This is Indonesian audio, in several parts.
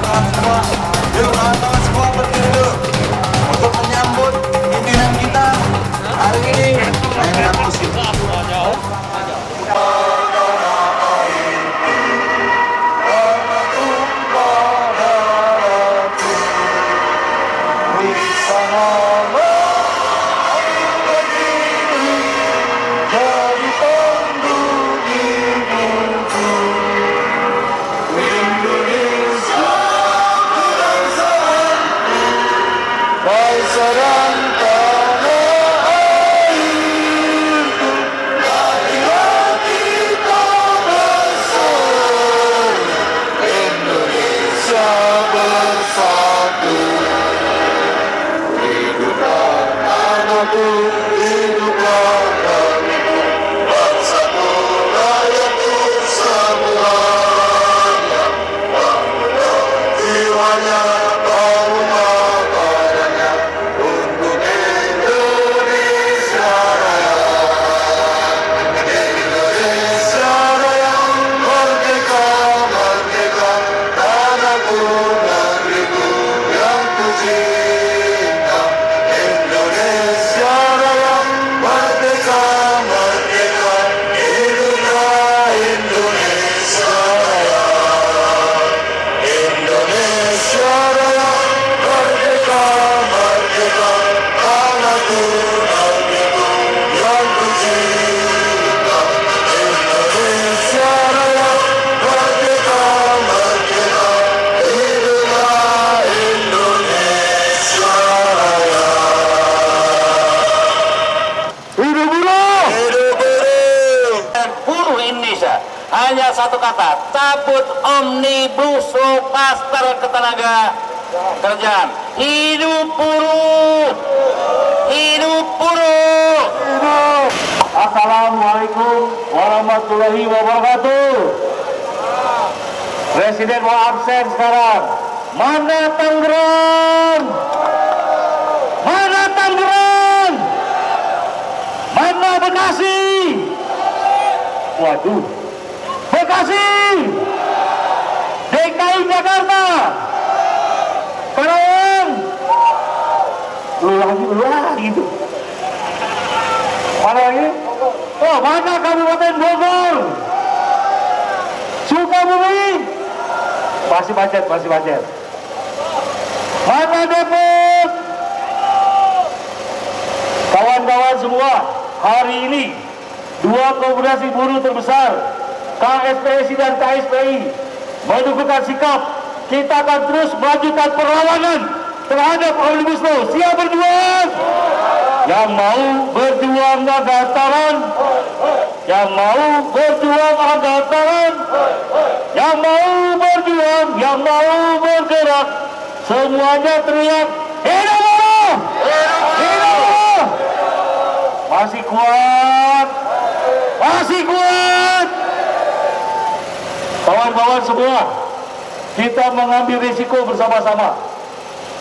kawan-kawan semua. Yuk kawan-kawan semua berdiri dulu untuk menyambut pimpinan kita hari ini. Mainkan musik. Hanya satu kata, cabut omnibus law klaster ketenaga kerjaan. Hidup buruh, hidup buruh. Assalamualaikum warahmatullahi wabarakatuh. Presiden mau absen sekarang. Mana Tangerang? Mana Tangerang? Mana Bekasi? Waduh, Bekasi, DKI Jakarta, Karawang, lagi gitu. Mana lagi? Oh, mana Kabupaten Bogor, Sukabumi, masih macet. Mana Depok? Kawan-kawan semua, hari ini dua komunitas buruh terbesar, KSPSI dan KSPI, menunjukkan sikap. Kita akan terus melanjutkan perlawanan terhadap Omnibus Law. Siap berjuang? Yang mau berjuang angkat tangan. Yang mau berjuang angkat tangan. Yang mau berjuang, yang mau bergerak, semuanya teriak, hidup buruh! Hidup buruh! Masih kuat, masih kuat. Kawan-kawan semua, kita mengambil risiko bersama-sama.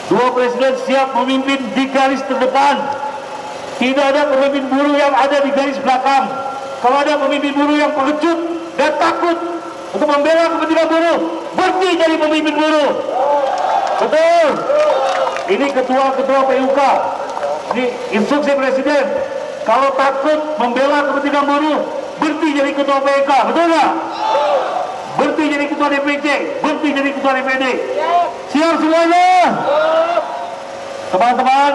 Dua presiden siap memimpin di garis terdepan. Tidak ada pemimpin buruh yang ada di garis belakang. Kalau ada pemimpin buruh yang pengecut dan takut untuk membela kepentingan buruh, berhenti jadi pemimpin buruh. Betul. Ini ketua-ketua PUK. Ini instruksi presiden. Kalau takut membela kepentingan buruh, berhenti jadi ketua PK. Betul nggak? Berhenti jadi ketua DPC, berhenti jadi ketua DPD. Siap semuanya? Teman-teman,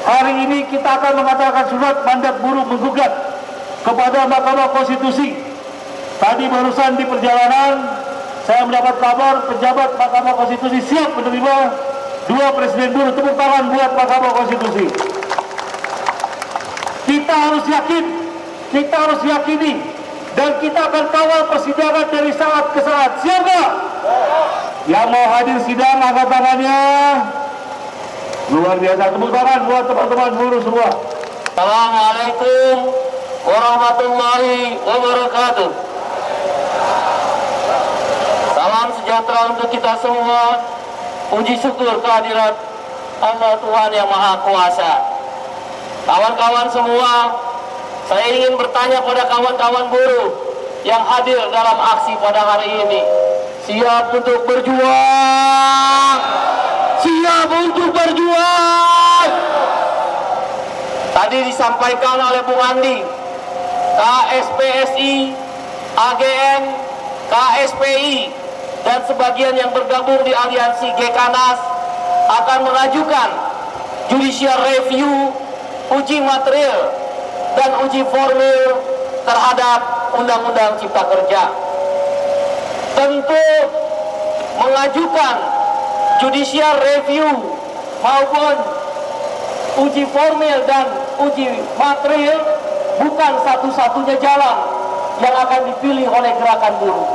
hari ini kita akan mengatakan surat mandat buruh menggugat kepada Mahkamah Konstitusi. Tadi barusan di perjalanan, saya mendapat kabar pejabat Mahkamah Konstitusi siap menerima dua presiden buruh. Tepuk tangan buat Mahkamah Konstitusi. Kita harus yakin, kita harus yakini, dan kita akan kawal persidangan dari saat ke saat. Siap nggak? Yang mau hadir sidang angkat tangannya. Luar biasa. Tepuk tangan buat teman-teman buruh semua. Assalamualaikum warahmatullahi wabarakatuh. Salam sejahtera untuk kita semua. Puji syukur kehadirat Allah Tuhan yang Maha Kuasa. Kawan-kawan semua, saya ingin bertanya pada kawan-kawan buruh yang hadir dalam aksi pada hari ini. Siap untuk berjuang. Siap untuk berjuang. Tadi disampaikan oleh Bung Andi, KSPSI, AGN, KSPI, dan sebagian yang bergabung di aliansi Gekanas akan mengajukan judicial review, uji material, dan uji formil terhadap Undang-Undang Cipta Kerja. Tentu mengajukan judicial review maupun uji formil dan uji material bukan satu-satunya jalan yang akan dipilih oleh gerakan buruh.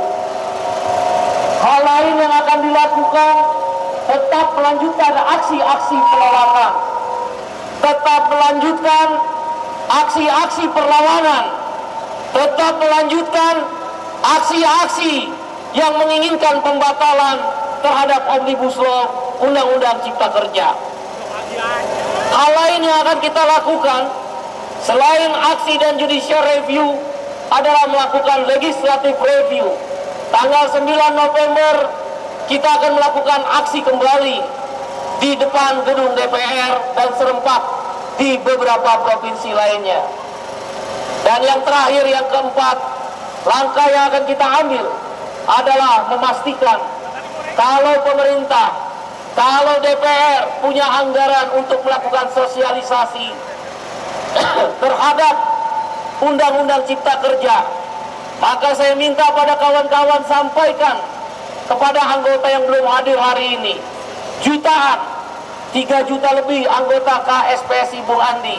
Hal lain yang akan dilakukan tetap melanjutkan aksi-aksi penolakan, tetap melanjutkan aksi-aksi perlawanan, tetap melanjutkan aksi-aksi yang menginginkan pembatalan terhadap Omnibus Law Undang-Undang Cipta Kerja. Hal lain yang akan kita lakukan selain aksi dan judicial review adalah melakukan legislative review. Tanggal 9 November kita akan melakukan aksi kembali di depan gedung DPR dan serempak di beberapa provinsi lainnya. Dan yang terakhir, yang keempat, langkah yang akan kita ambil adalah memastikan kalau pemerintah, kalau DPR punya anggaran untuk melakukan sosialisasi terhadap Undang-Undang Cipta Kerja, maka saya minta pada kawan-kawan sampaikan kepada anggota yang belum hadir hari ini, jutaan, 3 juta lebih anggota KSPSI Bung Andi,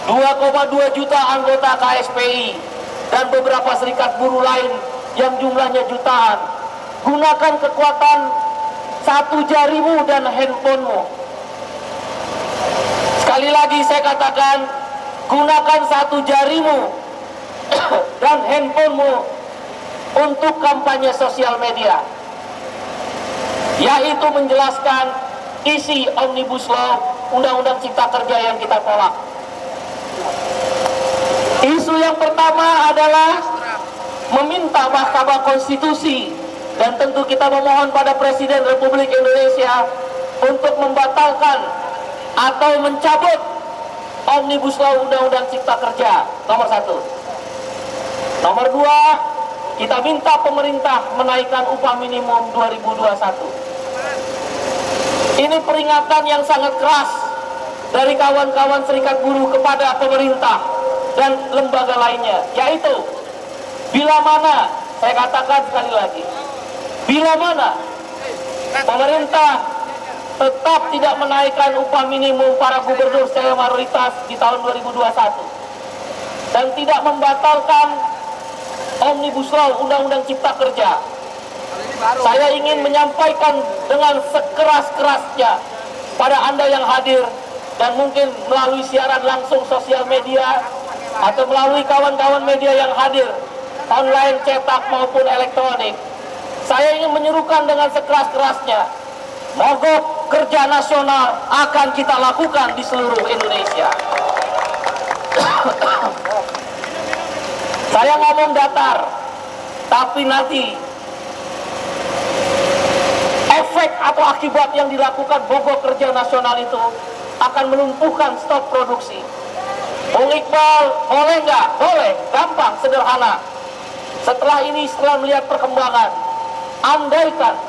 2,2 juta anggota KSPI, dan beberapa serikat buruh lain yang jumlahnya jutaan. Gunakan kekuatan satu jarimu dan handphonemu. Sekali lagi saya katakan, gunakan satu jarimu dan handphonemu untuk kampanye sosial media, yaitu menjelaskan isi Omnibus Law Undang-Undang Cipta Kerja yang kita tolak. Isu yang pertama adalah meminta Mahkamah Konstitusi, dan tentu kita memohon pada Presiden Republik Indonesia untuk membatalkan atau mencabut Omnibus Law Undang-Undang Cipta Kerja, nomor 1. Nomor 2, kita minta pemerintah menaikkan upah minimum 2021. Ini peringatan yang sangat keras dari kawan-kawan serikat buruh kepada pemerintah dan lembaga lainnya, yaitu bila mana, saya katakan sekali lagi, bila mana pemerintah tetap tidak menaikkan upah minimum para gubernur secara mayoritas di tahun 2021 dan tidak membatalkan Omnibus Law Undang-Undang Cipta Kerja, saya ingin menyampaikan dengan sekeras-kerasnya pada Anda yang hadir dan mungkin melalui siaran langsung sosial media atau melalui kawan-kawan media yang hadir online, cetak maupun elektronik. Saya ingin menyerukan dengan sekeras-kerasnya, mogok kerja nasional akan kita lakukan di seluruh Indonesia. Saya ngomong datar, tapi nanti efek atau akibat yang dilakukan mogok kerja nasional itu akan melumpuhkan stok produksi. Bung Iqbal, boleh nggak? Boleh, gampang, sederhana. Setelah ini, setelah melihat perkembangan, andaikan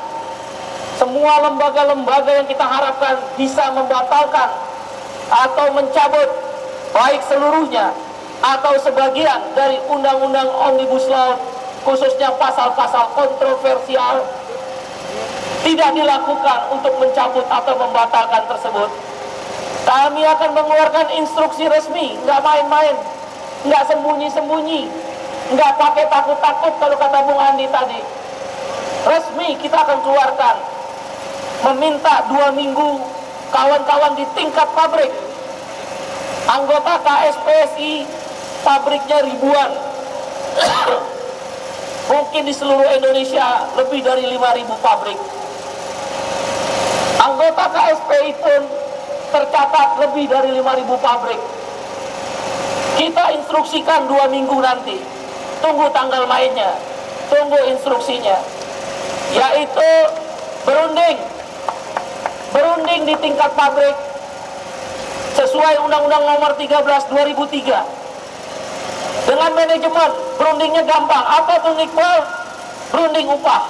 semua lembaga-lembaga yang kita harapkan bisa membatalkan atau mencabut baik seluruhnya atau sebagian dari Undang-Undang Omnibus Law, khususnya pasal-pasal kontroversial, tidak dilakukan untuk mencabut atau membatalkan tersebut, kami akan mengeluarkan instruksi resmi, nggak main-main, nggak sembunyi-sembunyi, nggak pakai takut-takut kalau kata Bung Andi tadi. Resmi kita akan keluarkan, meminta 2 minggu kawan-kawan di tingkat pabrik, anggota KSPSI, pabriknya ribuan, mungkin di seluruh Indonesia lebih dari 5.000 pabrik. Anggota KSPI pun tercatat lebih dari 5.000 pabrik. Kita instruksikan 2 minggu nanti, tunggu tanggal mainnya, tunggu instruksinya. yaitu berunding di tingkat pabrik sesuai Undang-Undang Nomor 13 2003 dengan manajemen. Berundingnya gampang. Apa Bung Iqbal? Berunding upah.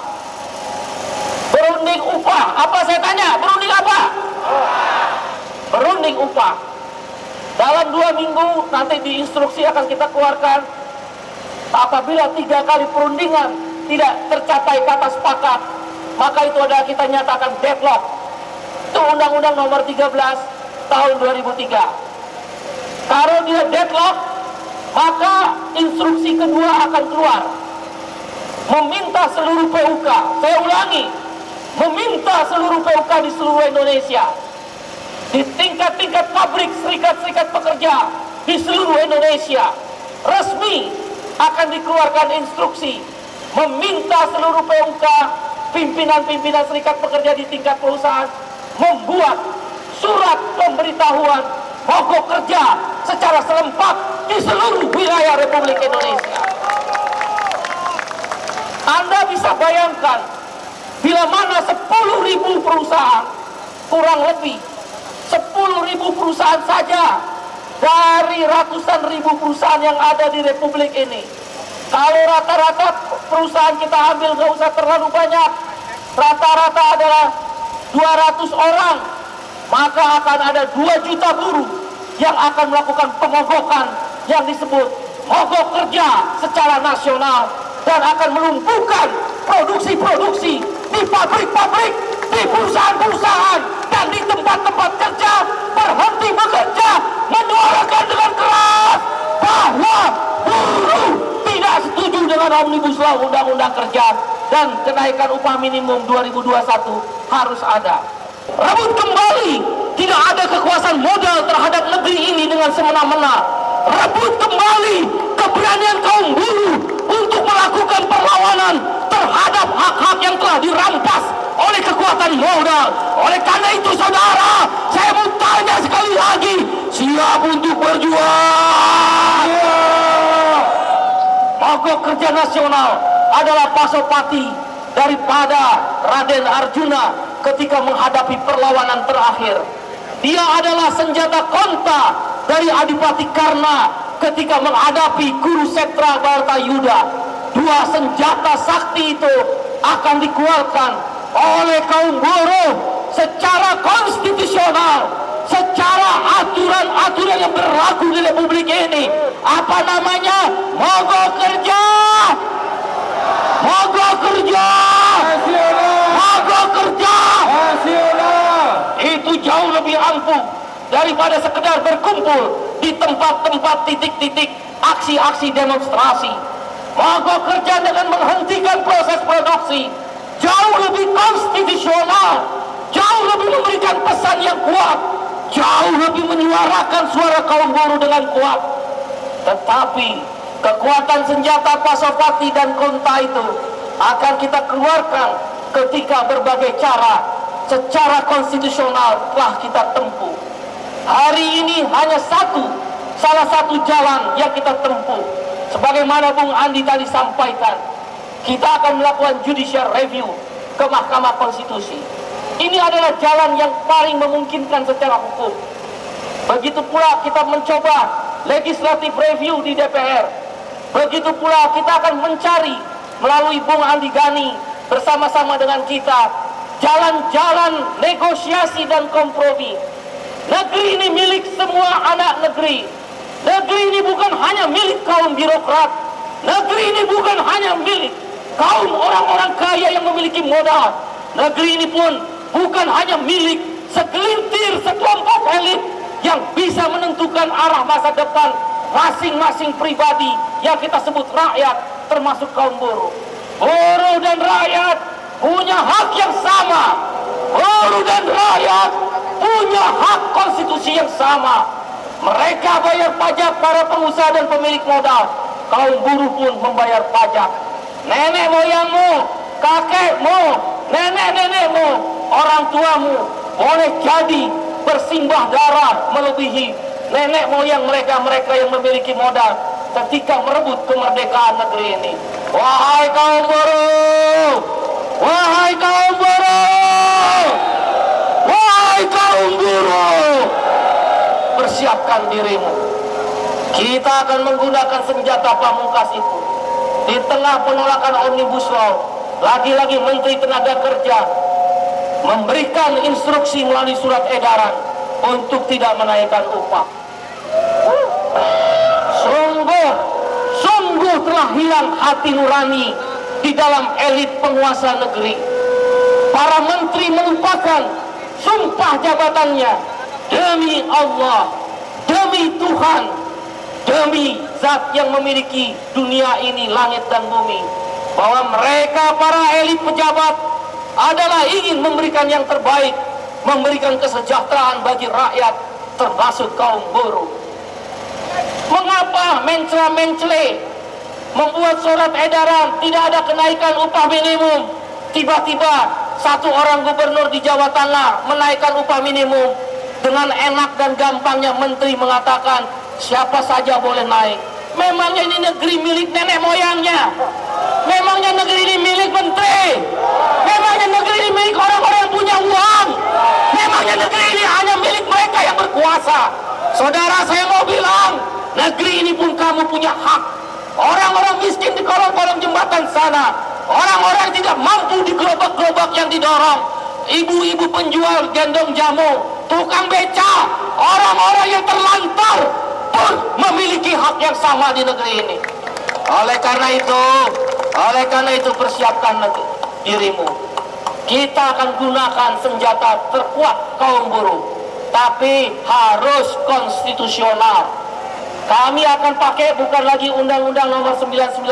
Berunding upah. Apa saya tanya? Berunding apa? Berunding upah. Dalam 2 minggu nanti di instruksi akan kita keluarkan. Apabila 3 kali perundingan tidak tercapai kata sepakat, maka itu adalah kita nyatakan deadlock. Itu Undang-Undang Nomor 13 tahun 2003. Kalau dia deadlock, maka instruksi kedua akan keluar, meminta seluruh PUK, saya ulangi, meminta seluruh PUK di seluruh Indonesia, di tingkat-tingkat pabrik, serikat-serikat pekerja di seluruh Indonesia, resmi akan dikeluarkan instruksi meminta seluruh PUK, pimpinan-pimpinan serikat pekerja di tingkat perusahaan membuat surat pemberitahuan mogok kerja secara serempak di seluruh wilayah Republik Indonesia. Anda bisa bayangkan, bila mana 10.000 perusahaan, kurang lebih 10.000 perusahaan saja dari ratusan ribu perusahaan yang ada di Republik ini. Kalau rata-rata perusahaan kita ambil, nggak usah terlalu banyak, rata-rata adalah 200 orang, maka akan ada 2 juta buruh yang akan melakukan pemogokan yang disebut mogok kerja secara nasional, dan akan melumpuhkan produksi-produksi di pabrik-pabrik, di perusahaan-perusahaan, dan di tempat-tempat kerja, berhenti bekerja, menyuarakan dengan keras bahwa buruh tidak setuju dengan Omnibus Law Undang-Undang Kerja dan kenaikan upah minimum 2021 harus ada. Rebut kembali, tidak ada kekuasaan modal terhadap negeri ini dengan semena-mena. Rebut kembali keberanian kaum buruh untuk melakukan perlawanan terhadap hak-hak yang telah dirampas oleh kekuatan modal. Oleh karena itu saudara, saya mau tanya sekali lagi, siap untuk berjuang? Mogok kerja nasional adalah pasopati daripada Raden Arjuna ketika menghadapi perlawanan terakhir. Dia adalah senjata konta dari Adipati Karna ketika menghadapi Kurusetra Bharatayuda. 2 senjata sakti itu akan dikeluarkan oleh kaum buruh secara konstitusional, secara aturan-aturan yang berlaku di Republik ini. Apa namanya? Mogok kerja! Mogok kerja! Mogok kerja! Itu jauh lebih ampuh daripada sekedar berkumpul di tempat-tempat titik-titik aksi-aksi demonstrasi. Mogok kerja dengan menghentikan proses produksi jauh lebih konstitusional, jauh lebih memberikan pesan yang kuat, jauh lebih menyuarakan suara kaum buruh dengan kuat. Tetapi kekuatan senjata pasopati dan konta itu akan kita keluarkan ketika berbagai cara secara konstitusional telah kita tempuh. Hari ini hanya salah satu jalan yang kita tempuh. Sebagaimana Bung Andi tadi sampaikan, kita akan melakukan judicial review ke Mahkamah Konstitusi. Ini adalah jalan yang paling memungkinkan secara hukum. Begitu pula kita mencoba legislative review di DPR. Begitu pula kita akan mencari melalui Bung Andi Gani bersama-sama dengan kita jalan-jalan negosiasi dan kompromi. Negeri ini milik semua anak negeri. Negeri ini bukan hanya milik kaum birokrat. Negeri ini bukan hanya milik kaum orang-orang kaya yang memiliki modal. Negeri ini pun bukan hanya milik segelintir sekelompok elit yang bisa menentukan arah masa depan masing-masing pribadi yang kita sebut rakyat, termasuk kaum buruh. Buruh dan rakyat punya hak yang sama. Buruh dan rakyat punya hak konstitusi yang sama. Mereka bayar pajak, para pengusaha dan pemilik modal. Kaum buruh pun membayar pajak. Nenek moyangmu, kakekmu, nenek-nenekmu, orang tuamu boleh jadi bersimbah darah melebihi nenek moyang mereka yang memiliki modal ketika merebut kemerdekaan negeri ini. Wahai kaum buruh, Wahai kaum buruh, wahai kaum buruh, persiapkan dirimu. Kita akan menggunakan senjata pamungkas itu. Di tengah penolakan Omnibus Law, lagi-lagi Menteri Tenaga Kerja memberikan instruksi melalui surat edaran untuk tidak menaikkan upah. Sungguh telah hilang hati nurani di dalam elit penguasa negeri. Para menteri melupakan sumpah jabatannya. Demi Allah, demi Tuhan, demi zat yang memiliki dunia ini, langit dan bumi, bahwa mereka para elit pejabat adalah ingin memberikan yang terbaik, memberikan kesejahteraan bagi rakyat, termasuk kaum buruh. Mengapa mencela-mencele membuat surat edaran tidak ada kenaikan upah minimum? Tiba-tiba satu orang gubernur di Jawa Tengah menaikkan upah minimum. Dengan enak dan gampangnya menteri mengatakan siapa saja boleh naik. Memangnya ini negeri milik nenek moyangnya? Memangnya negeri ini milik menteri? Memangnya negeri ini milik orang-orang yang punya uang? Memangnya negeri ini hanya milik mereka yang berkuasa? Saudara, saya mau bilang, negeri ini pun kamu punya hak. Orang-orang miskin di kolong-kolong jembatan sana, orang-orang yang tidak mampu di gerobak-gerobak yang didorong, ibu-ibu penjual gendong jamu, tukang beca, orang-orang yang terlantar pun memiliki hak yang sama di negeri ini. Oleh karena itu persiapkan dirimu. Kita akan gunakan senjata terkuat kaum buruh, tapi harus konstitusional. Kami akan pakai bukan lagi Undang-Undang Nomor 998,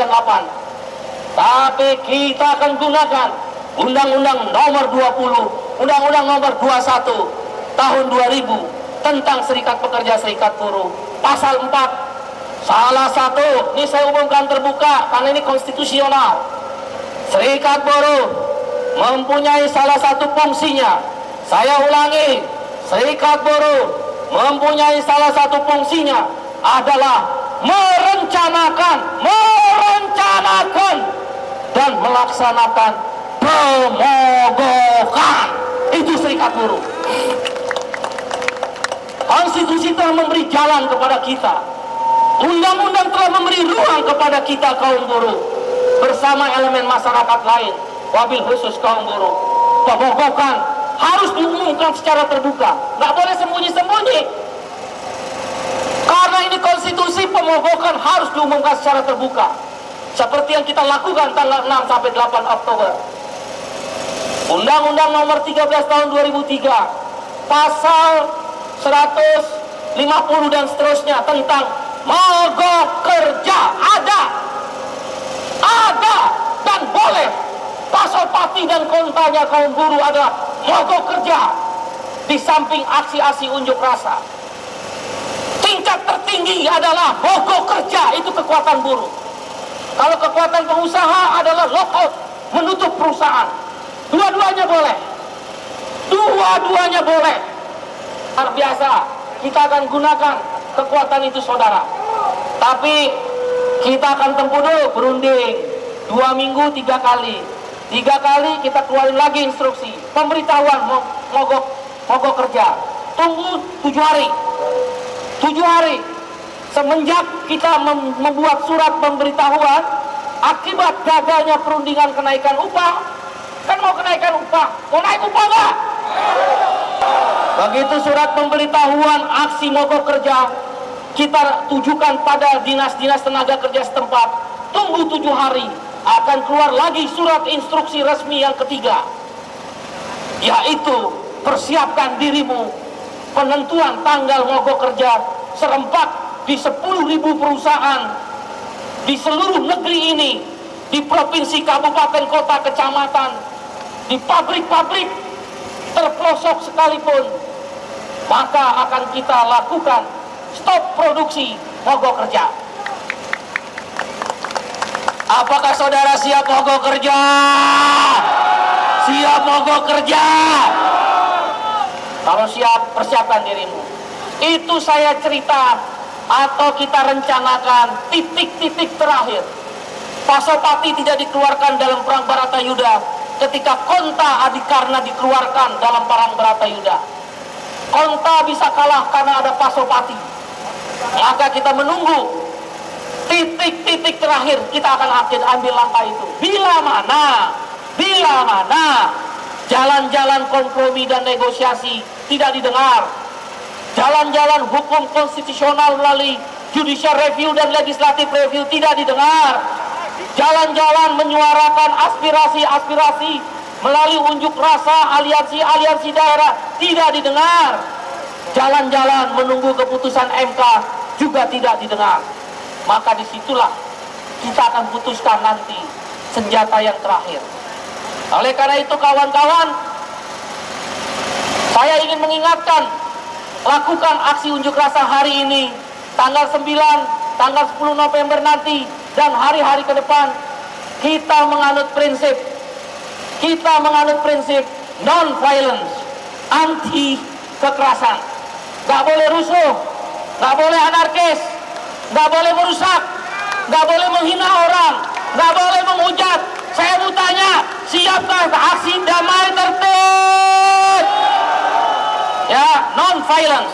tapi kita akan gunakan Undang-Undang Nomor 20, Undang-Undang Nomor 21 Tahun 2000 tentang Serikat Pekerja Serikat Buruh. Pasal 4, salah satu, ini saya umumkan terbuka karena ini konstitusional. Serikat Buruh mempunyai salah satu fungsinya. Saya ulangi, Serikat Buruh mempunyai salah satu fungsinya adalah merencanakan dan melaksanakan pemogokan. Itu Serikat Buruh. Konstitusi telah memberi jalan kepada kita. Undang-undang telah memberi ruang kepada kita kaum buruh bersama elemen masyarakat lain, wabil khusus kaum buruh. Pemogokan harus diumumkan secara terbuka, nggak boleh sembunyi-sembunyi. Karena ini konstitusi, pemogokan harus diumumkan secara terbuka. Seperti yang kita lakukan tanggal 6 sampai 8 Oktober. Undang-Undang Nomor 13 Tahun 2003, pasal 150 dan seterusnya tentang mogok kerja ada dan boleh. Pasal pati dan kontanya kaum buruh adalah mogok kerja. Di samping aksi-aksi unjuk rasa, tingkat tertinggi adalah mogok kerja, itu kekuatan buruh. Kalau kekuatan pengusaha adalah lockout, menutup perusahaan. Dua-duanya boleh. Dua-duanya boleh. Luar biasa, kita akan gunakan kekuatan itu, saudara. Tapi kita akan tempuh dulu berunding 2 minggu 3 kali. 3 kali kita keluarin lagi instruksi pemberitahuan mogok kerja. Tunggu 7 hari. 7 hari semenjak kita membuat surat pemberitahuan akibat gagalnya perundingan kenaikan upah. Kan mau kenaikan upah, mau naik upah nggak? Begitu surat pemberitahuan aksi mogok kerja kita tujukan pada dinas-dinas tenaga kerja setempat, tunggu 7 hari akan keluar lagi surat instruksi resmi yang ketiga, yaitu persiapkan dirimu. Penentuan tanggal mogok kerja serempak di 10.000 perusahaan di seluruh negeri ini, di provinsi, kabupaten, kota, kecamatan, di pabrik-pabrik terpelosok sekalipun, maka akan kita lakukan stop produksi mogok kerja. Apakah saudara siap mogok kerja? Siap mogok kerja? Kalau siap, persiapkan dirimu. Itu saya cerita atau kita rencanakan titik-titik terakhir. Pasopati tidak dikeluarkan dalam perang Baratayuda ketika Konta Adikarna dikeluarkan dalam perang Bratayuda. Konta bisa kalah karena ada Pasopati. Maka kita menunggu titik-titik terakhir, kita akan ambil langkah itu. Bila mana jalan-jalan kompromi dan negosiasi tidak didengar, jalan-jalan hukum konstitusional melalui judicial review dan legislative review tidak didengar, jalan-jalan menyuarakan aspirasi-aspirasi melalui unjuk rasa aliansi-aliansi daerah tidak didengar, jalan-jalan menunggu keputusan MK juga tidak didengar, maka disitulah kita akan putuskan nanti senjata yang terakhir. Oleh karena itu kawan-kawan, saya ingin mengingatkan, lakukan aksi unjuk rasa hari ini, tanggal 9, tanggal 10 November nanti, dan hari-hari ke depan. Kita menganut prinsip non-violence, anti kekerasan. Gak boleh rusuh, gak boleh anarkis, gak boleh merusak, gak boleh menghina orang, gak boleh menghujat. Saya mau tanya, siapkah aksi damai tertib? Ya, non-violence,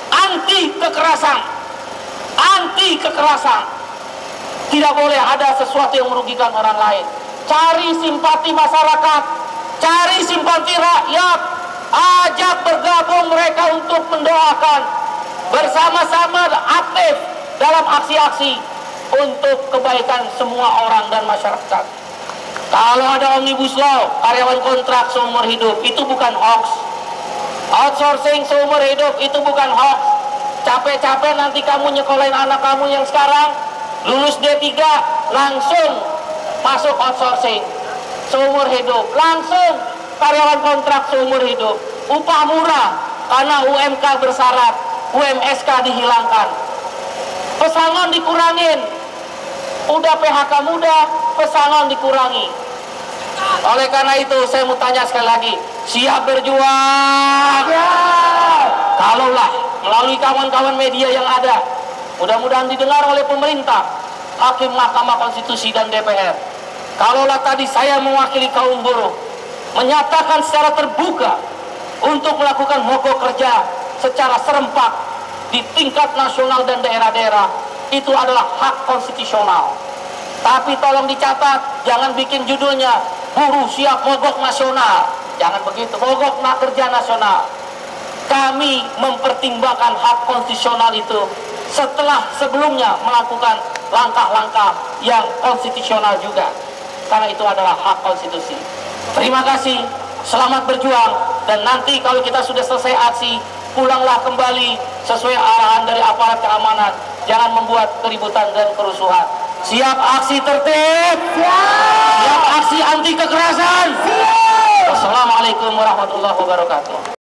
anti kekerasan. Tidak boleh ada sesuatu yang merugikan orang lain. Cari simpati masyarakat, cari simpati rakyat, ajak bergabung mereka untuk mendoakan, bersama-sama aktif dalam aksi-aksi untuk kebaikan semua orang dan masyarakat. Kalau ada Omnibus Law, karyawan kontrak seumur hidup, itu bukan hoax. Outsourcing seumur hidup, itu bukan hoax. Capek-capek nanti kamu nyekolahin anak kamu yang sekarang lulus D3, langsung masuk outsourcing seumur hidup, langsung karyawan kontrak seumur hidup, upah murah karena UMK bersyarat, UMSK dihilangkan, pesangon dikurangin, udah PHK muda, pesangon dikurangi. Oleh karena itu saya mau tanya sekali lagi, siap berjuang? Kalaulah melalui kawan-kawan media yang ada, mudah-mudahan didengar oleh pemerintah, hakim Mahkamah Konstitusi dan DPR. Kalaulah tadi saya mewakili kaum buruh, menyatakan secara terbuka untuk melakukan mogok kerja secara serempak di tingkat nasional dan daerah-daerah, itu adalah hak konstitusional. Tapi tolong dicatat, jangan bikin judulnya buruh siap mogok nasional. Jangan begitu, mogok kerja nasional. Kami mempertimbangkan hak konstitusional itu setelah sebelumnya melakukan langkah-langkah yang konstitusional juga, karena itu adalah hak konstitusi. Terima kasih, selamat berjuang, dan nanti kalau kita sudah selesai aksi, pulanglah kembali sesuai arahan dari aparat keamanan. Jangan membuat keributan dan kerusuhan. Siap aksi tertib? Siap aksi anti kekerasan? Wassalamualaikum warahmatullahi wabarakatuh.